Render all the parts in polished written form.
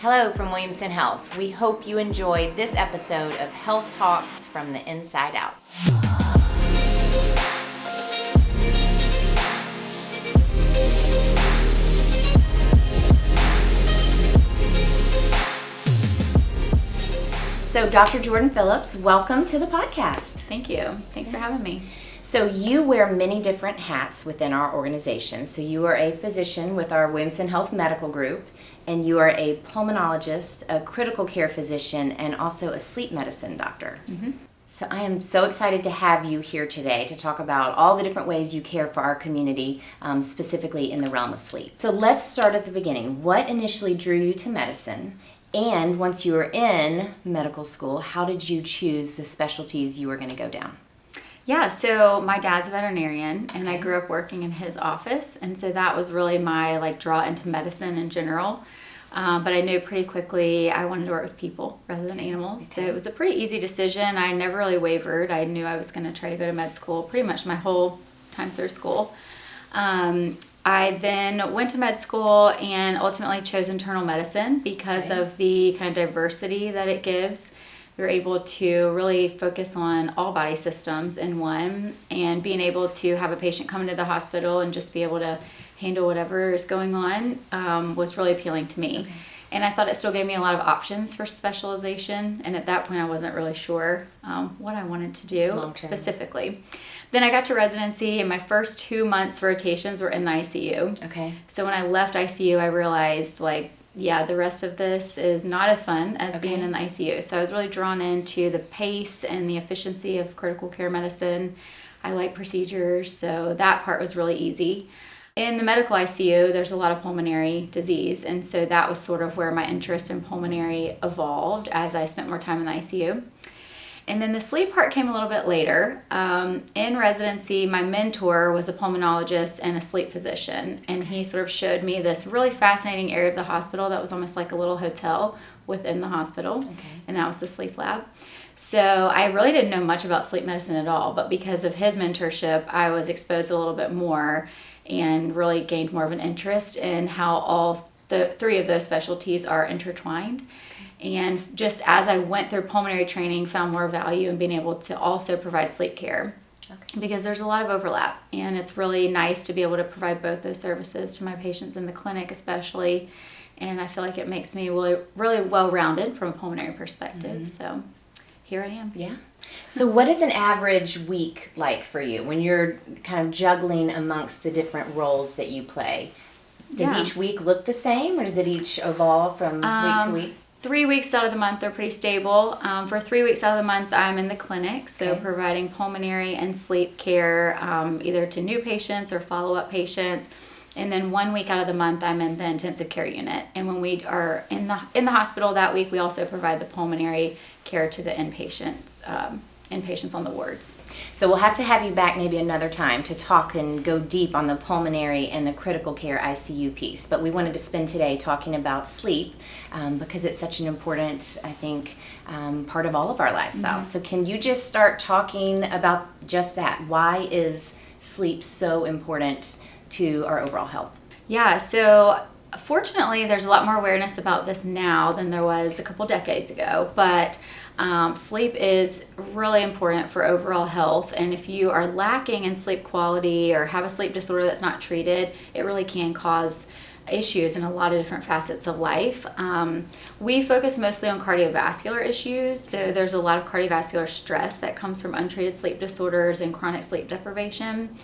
Hello from Williamson Health. We hope you enjoyed this episode of Health Talks from the Inside Out. So, Dr. Jordan Phillips, welcome to the podcast. Thank you. Thanks for having me. So you wear many different hats within our organization. So you are a physician with our Williamson Health Medical Group, and you are a pulmonologist, a critical care physician, and also a sleep medicine doctor. Mm-hmm. So I am so excited to have you here today to talk about all the different ways you care for our community, specifically in the realm of sleep. So let's start at the beginning. What initially drew you to medicine? And once you were in medical school, how did you choose the specialties you were going to go down? Yeah, so my dad's a veterinarian, and I grew up working in his office, and so that was really my draw into medicine in general. But I knew pretty quickly I wanted to work with people rather than animals, so it was a pretty easy decision. I never really wavered. I knew I was going to try to go to med school pretty much my whole time through school. I then went to med school and ultimately chose internal medicine because of the kind of diversity that it gives. You're able to really focus on all body systems in one, and being able to have a patient come into the hospital and just be able to handle whatever is going on was really appealing to me. Okay. And I thought it still gave me a lot of options for specialization, and at that point I wasn't really sure what I wanted to do specifically. Then I got to residency, and my first 2 months rotations were in the ICU. Okay. So when I left ICU, I realized the rest of this is not as fun as being in the ICU. So I was really drawn into the pace and the efficiency of critical care medicine. I like procedures, so that part was really easy. In the medical ICU, there's a lot of pulmonary disease, and so that was sort of where my interest in pulmonary evolved as I spent more time in the ICU. And then the sleep part came a little bit later. In residency, my mentor was a pulmonologist and a sleep physician, and he sort of showed me this really fascinating area of the hospital that was almost like a little hotel within the hospital, and that was the sleep lab. So I really didn't know much about sleep medicine at all, but because of his mentorship, I was exposed a little bit more and really gained more of an interest in how all the three of those specialties are intertwined. And just as I went through pulmonary training, found more value in being able to also provide sleep care. Because there's a lot of overlap, and it's really nice to be able to provide both those services to my patients in the clinic especially, and I feel like it makes me really well-rounded from a pulmonary perspective. Mm-hmm. So here I am. Yeah. So what is an average week like for you when you're kind of juggling amongst the different roles that you play? Does each week look the same, or does it each evolve from week to week? 3 weeks out of the month, they're pretty stable. For 3 weeks out of the month, I'm in the clinic, so providing pulmonary and sleep care either to new patients or follow-up patients. And then 1 week out of the month, I'm in the intensive care unit. And when we are in the hospital that week, we also provide the pulmonary care to the inpatients on the wards. So we'll have to have you back maybe another time to talk and go deep on the pulmonary and the critical care ICU piece. But we wanted to spend today talking about sleep because it's such an important, I think, part of all of our lifestyles. Mm-hmm. So can you just start talking about just that? Why is sleep so important to our overall health? Yeah, so fortunately, there's a lot more awareness about this now than there was a couple decades ago, but sleep is really important for overall health, and if you are lacking in sleep quality or have a sleep disorder that's not treated, it really can cause issues in a lot of different facets of life. We focus mostly on cardiovascular issues, so there's a lot of cardiovascular stress that comes from untreated sleep disorders and chronic sleep deprivation,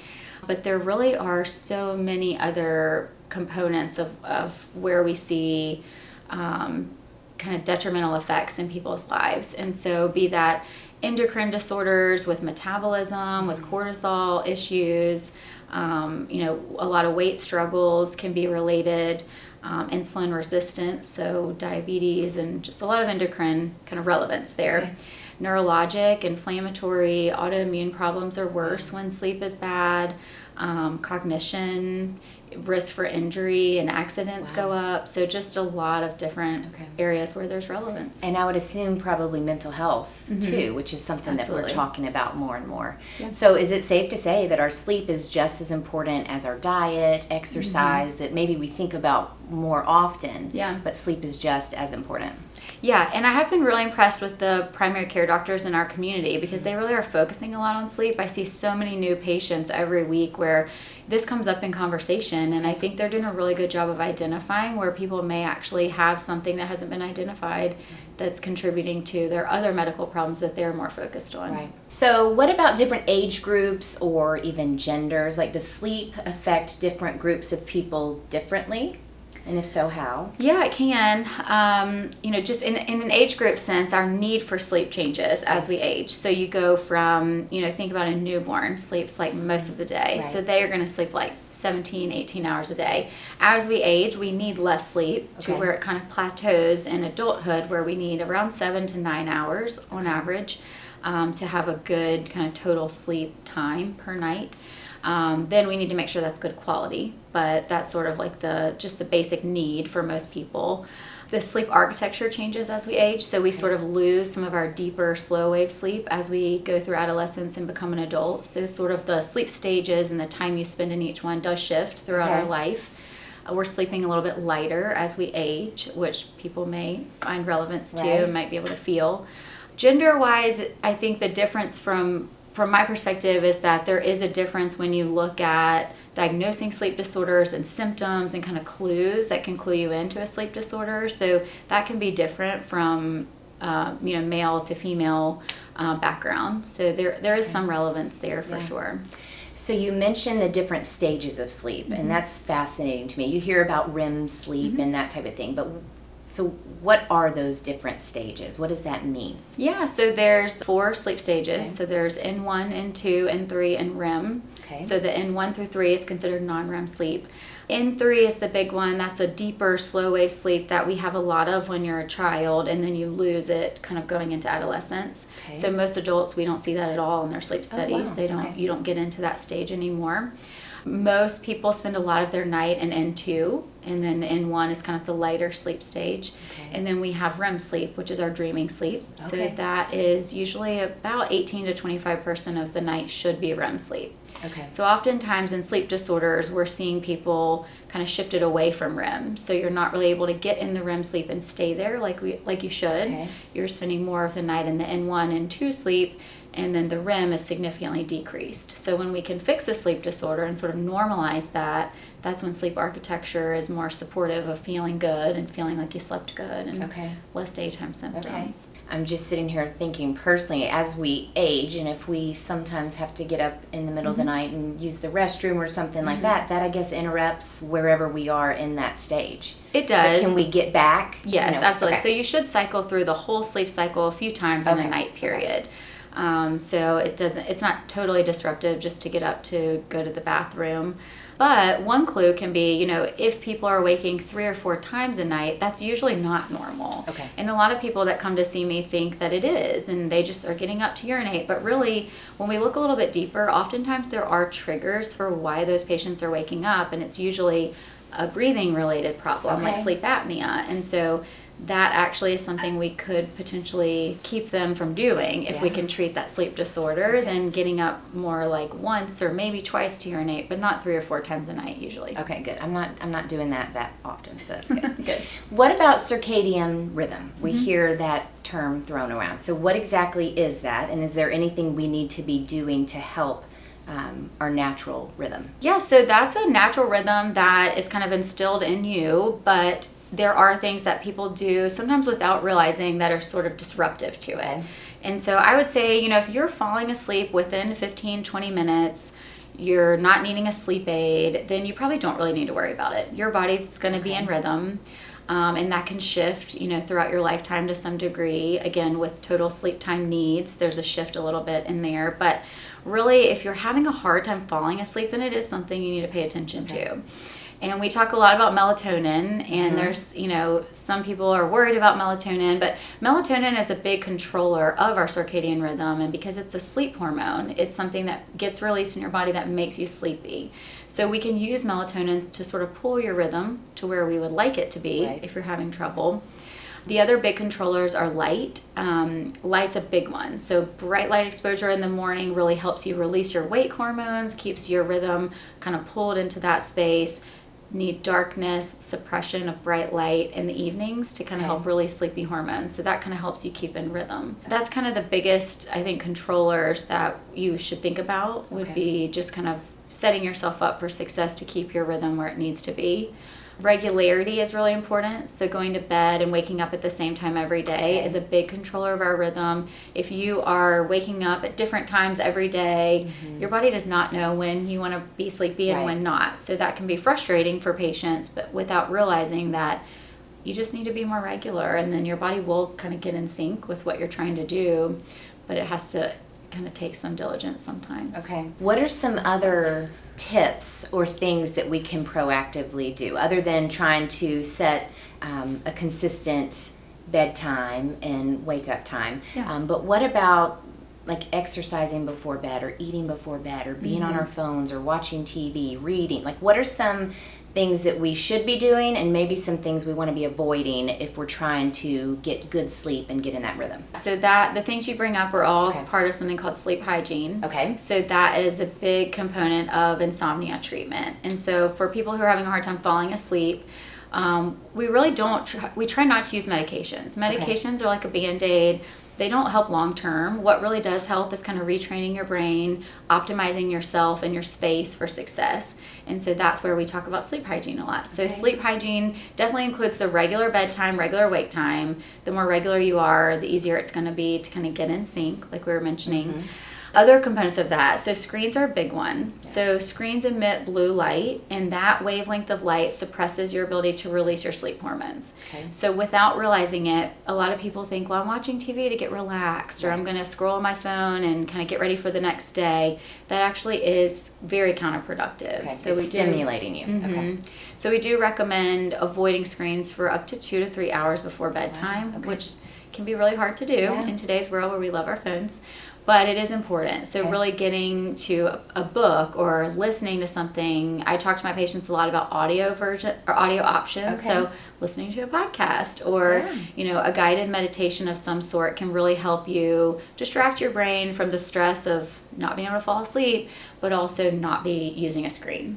but there really are so many other components of where we see kind of detrimental effects in people's lives. And so be that endocrine disorders with metabolism, with cortisol issues, a lot of weight struggles can be related, insulin resistance, so diabetes, and just a lot of endocrine kind of relevance there. Okay. Neurologic, inflammatory, autoimmune problems are worse when sleep is bad. Cognition, risk for injury and accidents go up. So just a lot of different areas where there's relevance. And I would assume probably mental health too, which is something that we're talking about more and more. Yeah. So is it safe to say that our sleep is just as important as our diet, exercise, that maybe we think about more often, but sleep is just as important? Yeah, and I have been really impressed with the primary care doctors in our community because they really are focusing a lot on sleep. I see so many new patients every week where this comes up in conversation, and I think they're doing a really good job of identifying where people may actually have something that hasn't been identified that's contributing to their other medical problems that they're more focused on. Right. So what about different age groups or even genders? Like, does sleep affect different groups of people differently? And if so, how? Yeah, it can. Just in an age group sense, our need for sleep changes as we age. So you go from, think about a newborn sleeps like most of the day. Right. So they are going to sleep like 17, 18 hours a day. As we age, we need less sleep to where it kind of plateaus in adulthood, where we need around 7 to 9 hours on average to have a good kind of total sleep time per night. Then we need to make sure that's good quality, but that's sort of like just the basic need for most people. The sleep architecture changes as we age, so we sort of lose some of our deeper slow wave sleep as we go through adolescence and become an adult. So sort of the sleep stages and the time you spend in each one does shift throughout our life. We're sleeping a little bit lighter as we age, which people may find relevance to and might be able to feel. Gender-wise, I think the difference from my perspective is that there is a difference when you look at diagnosing sleep disorders and symptoms and kind of clues that can clue you into a sleep disorder. So that can be different from male to female background. So there is some relevance there for sure. So you mentioned the different stages of sleep, and that's fascinating to me. You hear about REM sleep and that type of thing, but so what are those different stages? What does that mean? Yeah, so there's 4 sleep stages. So there's N1, N2, N3, and REM. So the N1 through 3 is considered non-REM sleep. N3 is the big one. That's a deeper slow wave sleep that we have a lot of when you're a child, and then you lose it kind of going into adolescence. So most adults, we don't see that at all in their sleep studies. You don't get into that stage anymore. Most people spend a lot of their night in N2, and then N1 is kind of the lighter sleep stage. And then we have REM sleep, which is our dreaming sleep. So that is usually about 18 to 25% of the night should be REM sleep. So oftentimes in sleep disorders, we're seeing people kind of shifted away from REM. So you're not really able to get in the REM sleep and stay there like you should. You're spending more of the night in the N1 and 2 sleep, and then the REM is significantly decreased. So when we can fix a sleep disorder and sort of normalize that, that's when sleep architecture is more supportive of feeling good and feeling like you slept good and less daytime symptoms. I'm just sitting here thinking personally, as we age, and if we sometimes have to get up in the middle of the night and use the restroom or something like that, that I guess interrupts wherever we are in that stage. It does. But can we get back? Yes, absolutely. So you should cycle through the whole sleep cycle a few times in a night period. So it's not totally disruptive just to get up to go to the bathroom. But one clue can be, if people are waking 3 or 4 times a night, that's usually not normal. And a lot of people that come to see me think that it is, and they just are getting up to urinate. But really, when we look a little bit deeper, oftentimes there are triggers for why those patients are waking up, and it's usually a breathing related problem like sleep apnea. And so that actually is something we could potentially keep them from doing if we can treat that sleep disorder than getting up more like once or maybe twice to urinate, but not 3 or 4 times a night usually. Okay, good. I'm not doing that often, so that's good. Good. What about circadian rhythm? We hear that term thrown around. So what exactly is that, and is there anything we need to be doing to help our natural rhythm? Yeah, so that's a natural rhythm that is kind of instilled in you, but there are things that people do sometimes without realizing that are sort of disruptive to it. And so I would say, if you're falling asleep within 15, 20 minutes, you're not needing a sleep aid, then you probably don't really need to worry about it. Your body's going to be in rhythm. And that can shift, throughout your lifetime to some degree. Again, with total sleep time needs, there's a shift a little bit in there. But really, if you're having a hard time falling asleep, then it is something you need to pay attention to. And we talk a lot about melatonin, and there's, some people are worried about melatonin, but melatonin is a big controller of our circadian rhythm, and because it's a sleep hormone, it's something that gets released in your body that makes you sleepy. So we can use melatonin to sort of pull your rhythm to where we would like it to be if you're having trouble. The other big controllers are light. Light's a big one. So bright light exposure in the morning really helps you release your wake hormones, keeps your rhythm kind of pulled into that space. Need darkness, suppression of bright light in the evenings to kind of help release sleepy hormones. So that kind of helps you keep in rhythm. That's kind of the biggest, I think, controllers that you should think about would be just kind of setting yourself up for success to keep your rhythm where it needs to be. Regularity is really important. So going to bed and waking up at the same time every day is a big controller of our rhythm. If you are waking up at different times every day, your body does not know when you want to be sleepy and when not. So that can be frustrating for patients, but without realizing that you just need to be more regular, and then your body will kind of get in sync with what you're trying to do, but it has to kind of take some diligence sometimes. Okay. What are some other tips or things that we can proactively do other than trying to set a consistent bedtime and wake up time? But what about like exercising before bed or eating before bed or being on our phones or watching TV, reading? Like, what are some things that we should be doing and maybe some things we want to be avoiding if we're trying to get good sleep and get in that rhythm? So that the things you bring up are all part of something called sleep hygiene. So that is a big component of insomnia treatment. And so for people who are having a hard time falling asleep, we really we try not to use medications. Medications are like a Band-Aid. They don't help long term. What really does help is kind of retraining your brain, optimizing yourself and your space for success. And so that's where we talk about sleep hygiene a lot. So sleep hygiene definitely includes the regular bedtime, regular wake time. The more regular you are, the easier it's going to be to kind of get in sync, like we were mentioning. Other components of that, so screens are a big one. So screens emit blue light, and that wavelength of light suppresses your ability to release your sleep hormones. So without realizing it, a lot of people think, well, I'm watching TV to get relaxed, or I'm going to scroll on my phone and kind of get ready for the next day. That actually is very counterproductive. So it's stimulating you. So we do recommend avoiding screens for up to 2 to 3 hours before bedtime, which can be really hard to do in today's world where we love our phones. But it is important. So really getting to a book or listening to something. I talk to my patients a lot about audio options. So listening to a podcast or a guided meditation of some sort can really help you distract your brain from the stress of not being able to fall asleep, but also not be using a screen.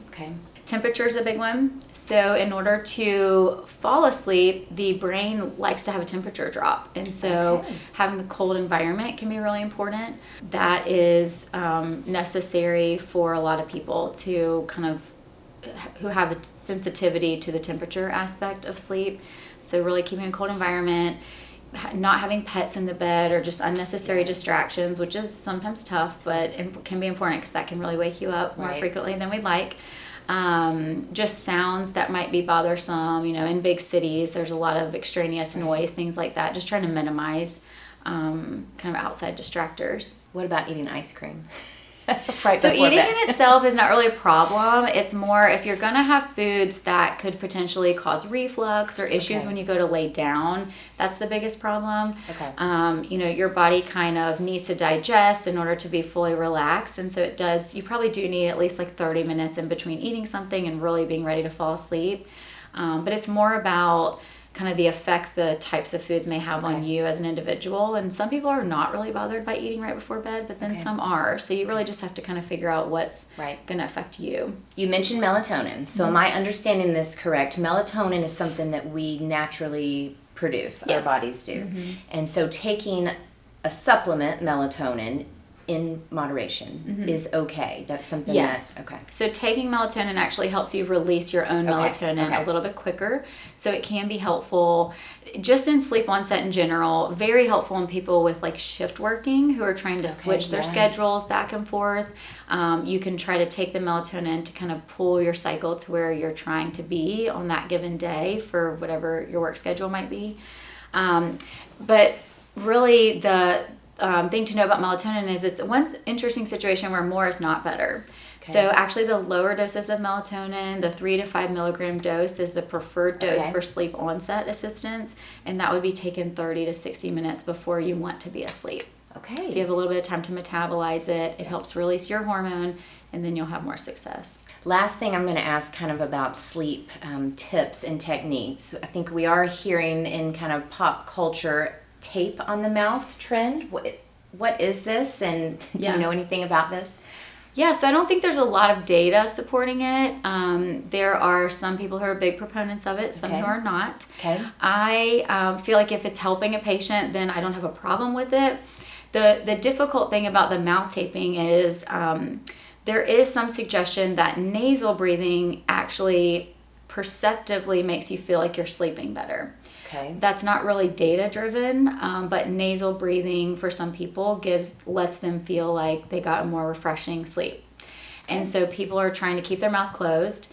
Temperature is a big one. So in order to fall asleep, the brain likes to have a temperature drop. And so having a cold environment can be really important. That is necessary for a lot of people to kind of who have a sensitivity to the temperature aspect of sleep. So really keeping a cold environment, not having pets in the bed or just unnecessary distractions, which is sometimes tough, but it can be important because that can really wake you up more frequently than we'd like. Just sounds that might be bothersome, in big cities, there's a lot of extraneous noise, things like that. Just trying to minimize kind of outside distractors. What about eating ice cream? So eating in itself is not really a problem. It's more if you're going to have foods that could potentially cause reflux or issues when you go to lay down, that's the biggest problem. Your body kind of needs to digest in order to be fully relaxed. And so you probably do need at least like 30 minutes in between eating something and really being ready to fall asleep. But it's more about kind of the effect the types of foods may have on you as an individual. And some people are not really bothered by eating right before bed, but then some are. So you really just have to kind of figure out what's going to affect you. You mentioned melatonin. So am I understanding this correct? Melatonin is something that we naturally produce, our bodies do. And so taking a supplement, melatonin, in moderation is okay. That's something So taking melatonin actually helps you release your own melatonin a little bit quicker. So it can be helpful just in sleep onset in general, very helpful in people with like shift working who are trying to switch their schedules back and forth. You can try to take the melatonin to kind of pull your cycle to where you're trying to be on that given day for whatever your work schedule might be. But really the thing to know about melatonin is it's one interesting situation where more is not better. So actually the lower doses of melatonin, the 3 to 5 milligram dose is the preferred dose for sleep onset assistance, and that would be taken 30 to 60 minutes before you want to be asleep. Okay. So you have a little bit of time to metabolize it. It helps release your hormone, and then you'll have more success. Last thing I'm going to ask kind of about sleep tips and techniques. I think we are hearing in kind of pop culture tape on the mouth trend. What is this, and do you know anything about this? Yeah, so I don't think there's a lot of data supporting it. There are some people who are big proponents of it, some who are not. Okay. I feel like if it's helping a patient, then I don't have a problem with it. The difficult thing about the mouth taping is there is some suggestion that nasal breathing actually perceptively makes you feel like you're sleeping better. Okay. That's not really data driven, but nasal breathing for some people lets them feel like they got a more refreshing sleep. And so people are trying to keep their mouth closed.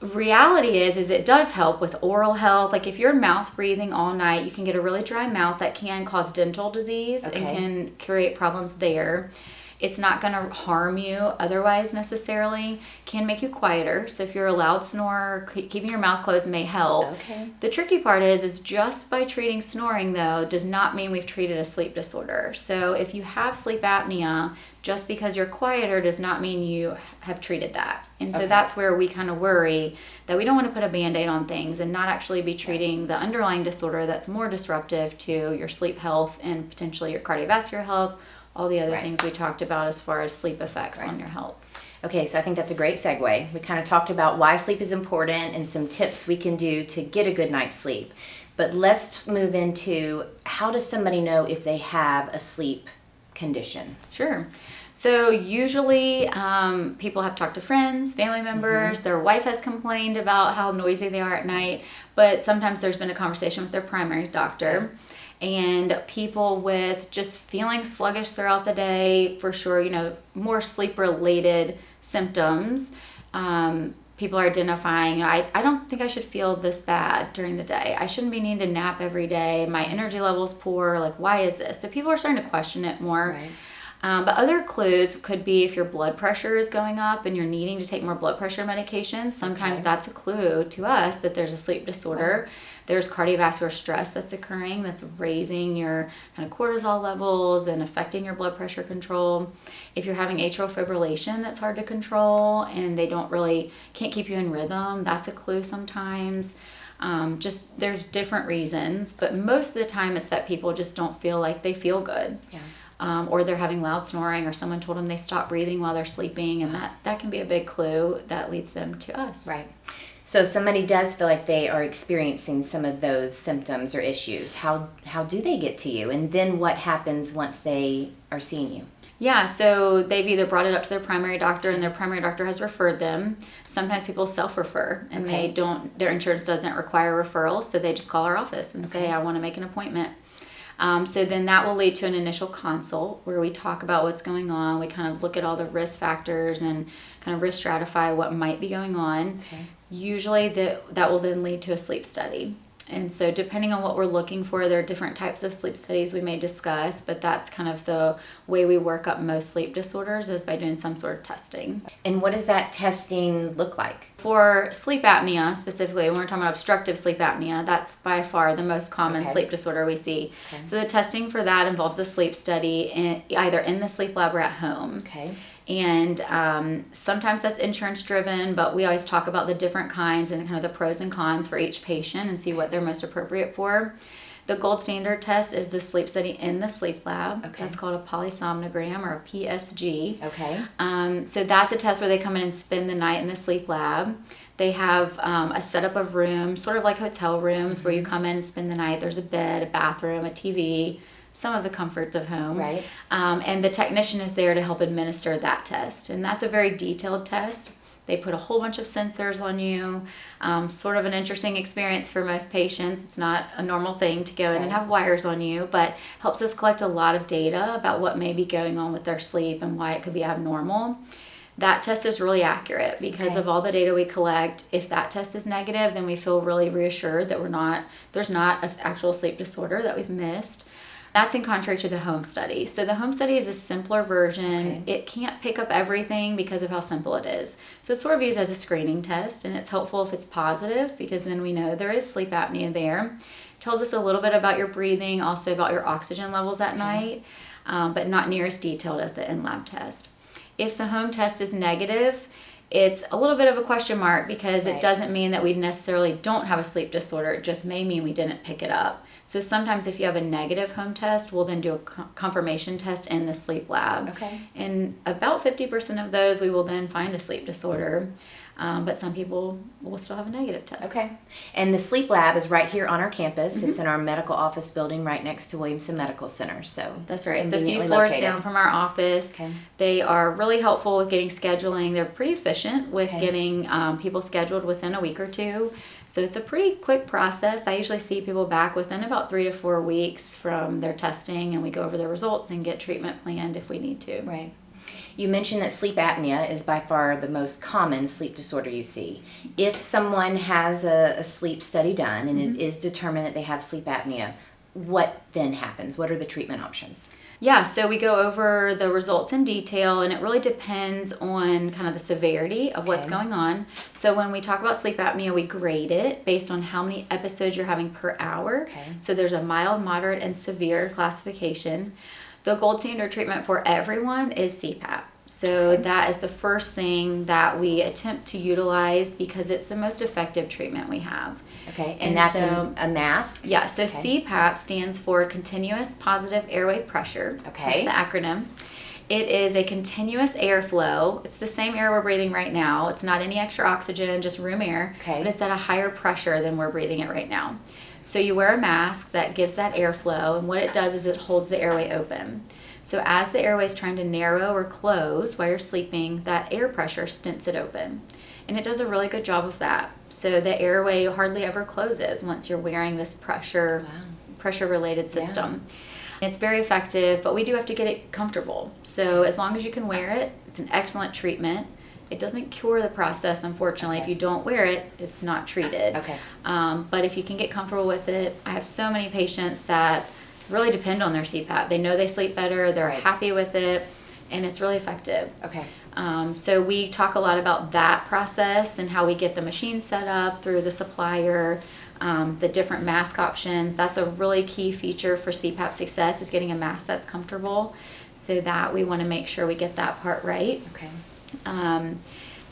Reality is it does help with oral health. Like if you're mouth breathing all night, you can get a really dry mouth that can cause dental disease and can create problems there. It's not going to harm you otherwise necessarily. Can make you quieter. So if you're a loud snorer, keeping your mouth closed may help. Okay. The tricky part is just by treating snoring though does not mean we've treated a sleep disorder. So if you have sleep apnea, just because you're quieter does not mean you have treated that. And so that's where we kind of worry that we don't want to put a Band-Aid on things and not actually be treating the underlying disorder that's more disruptive to your sleep health and potentially your cardiovascular health, all the other things we talked about as far as sleep effects on your health. Okay, so I think that's a great segue. We kind of talked about why sleep is important and some tips we can do to get a good night's sleep. But let's move into how does somebody know if they have a sleep condition? Sure. So usually people have talked to friends, family members, their wife has complained about how noisy they are at night, but sometimes there's been a conversation with their primary doctor. And people with just feeling sluggish throughout the day, for sure, more sleep-related symptoms. People are identifying, I don't think I should feel this bad during the day. I shouldn't be needing to nap every day. My energy level is poor. Like, why is this? So people are starting to question it more. Right. But other clues could be if your blood pressure is going up and you're needing to take more blood pressure medications. Sometimes that's a clue to us that there's a sleep disorder. There's cardiovascular stress that's occurring that's raising your kind of cortisol levels and affecting your blood pressure control. If you're having atrial fibrillation that's hard to control and they can't keep you in rhythm, that's a clue sometimes. Just there's different reasons, but most of the time it's that people just don't feel like they feel good. Yeah. Or they're having loud snoring, or someone told them they stopped breathing while they're sleeping, and that can be a big clue that leads them to us. Right. So somebody does feel like they are experiencing some of those symptoms or issues. How do they get to you? And then what happens once they are seeing you? Yeah, so they've either brought it up to their primary doctor and their primary doctor has referred them. Sometimes people self-refer and their insurance doesn't require referral, so they just call our office and say, I want to make an appointment. So then that will lead to an initial consult where we talk about what's going on. We kind of look at all the risk factors and kind of risk stratify what might be going on. Okay. Usually that will then lead to a sleep study. And so depending on what we're looking for, there are different types of sleep studies we may discuss, but that's kind of the way we work up most sleep disorders is by doing some sort of testing. And what does that testing look like? For sleep apnea specifically, when we're talking about obstructive sleep apnea, that's by far the most common sleep disorder we see. Okay. So the testing for that involves a sleep study either in the sleep lab or at home. Okay. And sometimes that's insurance driven, but we always talk about the different kinds and kind of the pros and cons for each patient and see what they're most appropriate for. The gold standard test is the sleep study in the sleep lab. Okay. That's called a polysomnogram or a PSG. Okay. So that's a test where they come in and spend the night in the sleep lab. They have a setup of rooms, sort of like hotel rooms, where you come in and spend the night. There's a bed, a bathroom, a TV, some of the comforts of home. Right. And the technician is there to help administer that test. And that's a very detailed test. They put a whole bunch of sensors on you. Sort of an interesting experience for most patients. It's not a normal thing to go in and have wires on you, but helps us collect a lot of data about what may be going on with their sleep and why it could be abnormal. That test is really accurate because of all the data we collect. If that test is negative, then we feel really reassured that there's not an actual sleep disorder that we've missed. That's in contrary to the home study. So the home study is a simpler version. It can't pick up everything because of how simple it is. So it's sort of used as a screening test, and it's helpful if it's positive because then we know there is sleep apnea there. It tells us a little bit about your breathing, also about your oxygen levels at night, but not near as detailed as the in-lab test. If the home test is negative, it's a little bit of a question mark because it doesn't mean that we necessarily don't have a sleep disorder. It just may mean we didn't pick it up. So sometimes if you have a negative home test, we'll then do a confirmation test in the sleep lab. And about 50% of those, we will then find a sleep disorder. But some people will still have a negative test. And the sleep lab is right here on our campus. It's in our medical office building right next to Williamson Medical Center. So that's right. It's a few floors down from our office. They are really helpful with getting scheduling. They're pretty efficient with getting people scheduled within a week or two. So it's a pretty quick process. I usually see people back within about 3 to 4 weeks from their testing, and we go over their results and get treatment planned if we need to. You mentioned that sleep apnea is by far the most common sleep disorder you see. If someone has a sleep study done and it is determined that they have sleep apnea, what then happens? What are the treatment options? Yeah, so we go over the results in detail, and it really depends on kind of the severity of what's going on. So when we talk about sleep apnea, we grade it based on how many episodes you're having per hour. So there's a mild, moderate, and severe classification. The gold standard treatment for everyone is CPAP. So that is the first thing that we attempt to utilize because it's the most effective treatment we have. And that's a mask? Yeah, so CPAP stands for Continuous Positive Airway Pressure. That's the acronym. It is a continuous airflow. It's the same air we're breathing right now. It's not any extra oxygen, just room air, but it's at a higher pressure than we're breathing it right now. So you wear a mask that gives that airflow, and what it does is it holds the airway open. So as the airway is trying to narrow or close while you're sleeping, that air pressure stints it open. And it does a really good job of that. So the airway hardly ever closes once you're wearing this pressure-related system. It's very effective, but we do have to get it comfortable. So as long as you can wear it, it's an excellent treatment. It doesn't cure the process, unfortunately. If you don't wear it, it's not treated. But if you can get comfortable with it, I have so many patients that really depend on their CPAP. They know they sleep better, they're happy with it, and it's really effective. So we talk a lot about that process and how we get the machine set up through the supplier, the different mask options. That's a really key feature for CPAP success is getting a mask that's comfortable, so that we want to make sure we get that part right.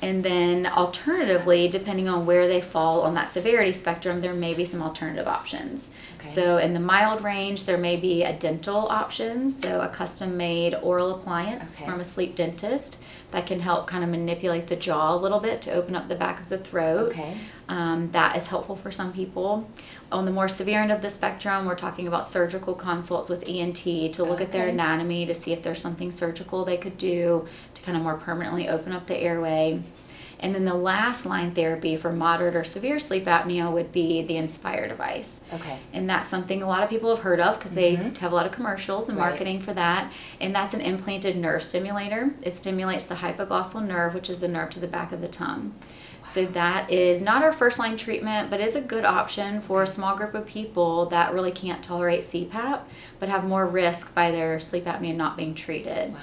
And then alternatively, depending on where they fall on that severity spectrum, there may be some alternative options. So in the mild range, there may be a dental option, so a custom-made oral appliance from a sleep dentist that can help kind of manipulate the jaw a little bit to open up the back of the throat. That is helpful for some people. On the more severe end of the spectrum, we're talking about surgical consults with ENT to look at their anatomy to see if there's something surgical they could do to kind of more permanently open up the airway. And then the last line therapy for moderate or severe sleep apnea would be the Inspire device. And that's something a lot of people have heard of because they have a lot of commercials and marketing for that. And that's an implanted nerve stimulator. It stimulates the hypoglossal nerve, which is the nerve to the back of the tongue. So that is not our first line treatment, but is a good option for a small group of people that really can't tolerate CPAP, but have more risk by their sleep apnea not being treated.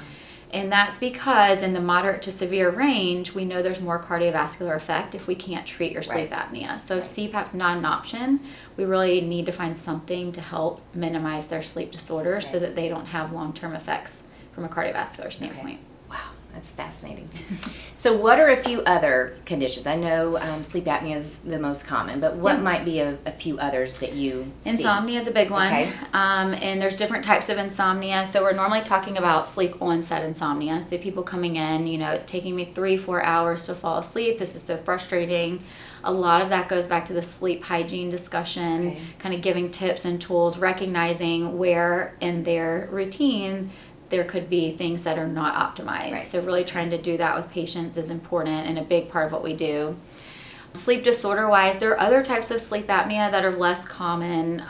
And that's because in the moderate to severe range, we know there's more cardiovascular effect if we can't treat your sleep apnea. So if CPAP's not an option, we really need to find something to help minimize their sleep disorder so that they don't have long-term effects from a cardiovascular standpoint. That's fascinating. So what are a few other conditions? I know sleep apnea is the most common, but what might be a few others that you see? Insomnia is a big one. And there's different types of insomnia. So we're normally talking about sleep onset insomnia. So people coming in, you know, it's taking me 3-4 hours to fall asleep. This is so frustrating. A lot of that goes back to the sleep hygiene discussion, kind of giving tips and tools, recognizing where in their routine there could be things that are not optimized. So really trying to do that with patients is important and a big part of what we do. Sleep disorder wise, there are other types of sleep apnea that are less common.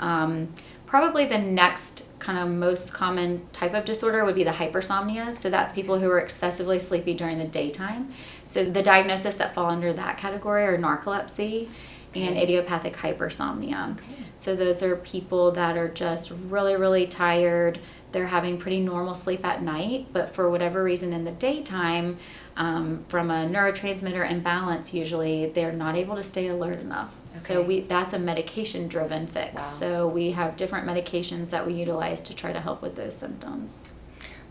Probably the next kind of most common type of disorder would be the hypersomnia. So that's people who are excessively sleepy during the daytime. So the diagnosis that fall under that category are narcolepsy and Okay. idiopathic hypersomnia. Okay. So those are people that are just really, really tired. They're having pretty normal sleep at night, but for whatever reason in the daytime, from a neurotransmitter imbalance, usually they're not able to stay alert enough. So Okay. that's a medication-driven fix. Wow. So we have different medications that we utilize to try to help with those symptoms.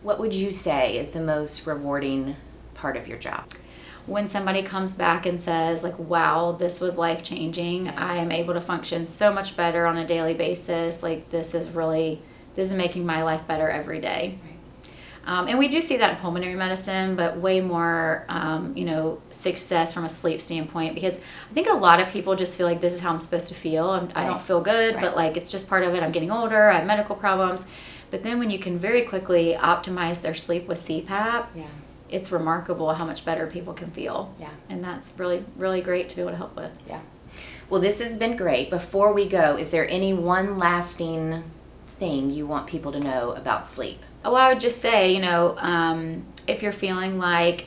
What would you say is the most rewarding part of your job? When somebody comes back and says, like, wow, this was life-changing, I am able to function so much better on a daily basis, like this is making my life better every day. And we do see that in pulmonary medicine, but way more, success from a sleep standpoint, because I think a lot of people just feel like this is how I'm supposed to feel. I don't feel good, Right. but like it's just part of it. I'm getting older, I have medical problems. But then when you can very quickly optimize their sleep with CPAP, Yeah. it's remarkable how much better people can feel. Yeah. And that's really, really great to be able to help with. Yeah. Well, this has been great. Before we go, is there any one lasting thing you want people to know about sleep? Well, I would just say, if you're feeling like,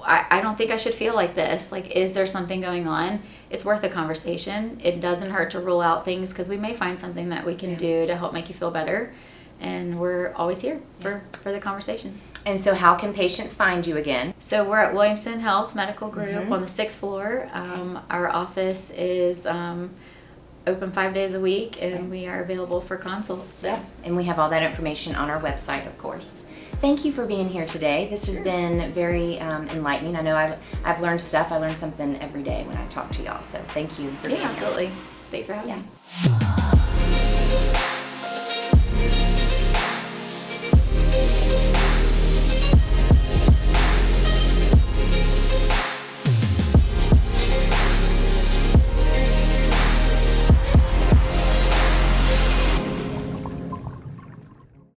I don't think I should feel like this, like, is there something going on? It's worth a conversation. It doesn't hurt to rule out things, because we may find something that we can do to help make you feel better. And we're always here for the conversation. And so how can patients find you again? So we're at Williamson Health Medical Group on the 6th floor. Our office is open 5 days a week, and we are available for consults. So. And we have all that information on our website, of course. Thank you for being here today. This has been very enlightening. I know I've learned stuff. I learn something every day when I talk to y'all. So thank you for being here. Absolutely. Thanks for having me. Yeah.